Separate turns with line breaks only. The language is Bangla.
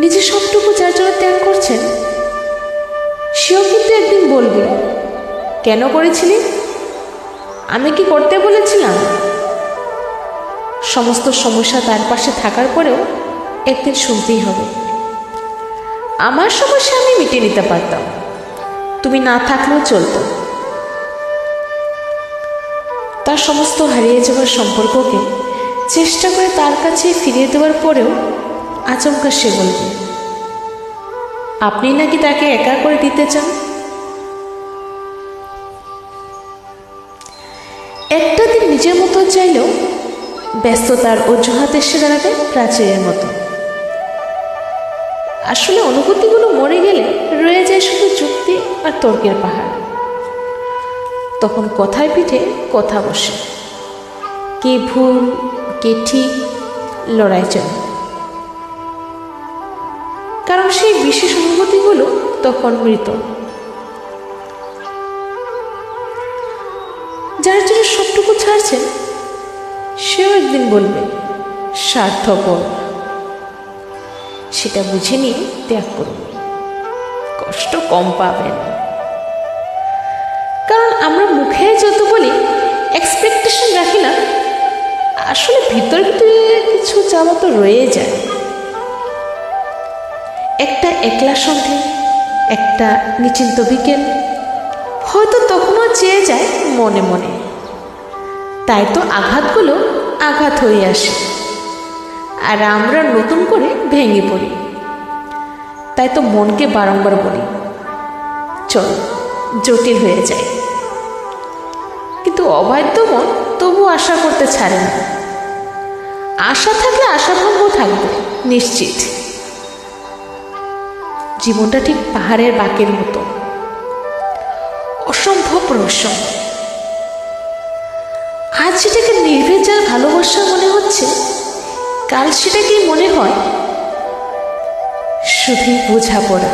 নিজের সবটুকু যার জন্য ত্যাগ করছেন, সেও কিন্তু একদিন বলবে, কেন করেছিলি? আমি কি করতে বলেছিলাম? সমস্ত সমস্যা তার পাশে থাকার পরেও একদিন শুনতেই হবে, আমার সমস্যা আমি মিটিয়ে নিতে পারতাম, তুমি না থাকলেও চলতো। তার সমস্ত হারিয়ে যাওয়ার সম্পর্ককে চেষ্টা করে তার কাছে ফিরিয়ে দেওয়ার পরেও আচমকা সে বলবে, আপনি নাকি তাকে একা করে দিতে চান। একটা দিন নিজের মতো চাইলেও ব্যস্ততার অজুহাত এসে দাঁড়াবে প্রাচীরের মতো। আসলে অনুভূতিগুলো মরে গেলে রয়ে যায় শুধু যুক্তি আর তর্কের পাহাড়। তখন কথায় পিঠে কথা বসে, কে ভুল কে ঠিক লড়াই চলে। কারণ সেই বিশেষ অনুভূতিগুলো তখন মৃত। যার জন্য সবটুকু ছাড়ছেন, সেও একদিন বলবে স্বার্থপর। সেটা বুঝে নিয়ে ত্যাগ করুন, কষ্ট কম পাবেন। কারণ আমরা মুখে যত বলি এক্সপেকটেশন রাখি না, আসলে ভিতর ভিতরে কিছু চাওয়া তো রয়ে যায়। একটা একলা সন্ধে, একটা নিশ্চিন্ত বিকেল, হয়তো তখনও চেয়ে যায় মনে মনে। তাই তো আঘাতগুলো আঘাত হয়ে আসে, আর আমরা নতুন করে ভেঙে পড়ি। তাই তো মনকে বারংবার বলি, চল জটিল হয়ে যায়। কিন্তু অবাধ্য মন তবু আশা করতে ছাড়ে না। আশা থাকলে আশাভঙ্গ থাকবে নিশ্চিত। জীবনটা ঠিক পাহাড়ের বাঁকের মতো, অসম্ভব রহস্যময়। আজ সেটাকে নির্ভেজাল ভালোবাসা মনে হচ্ছে, কাল সেটাকেই মনে হয় শুধুই বোঝাপড়া।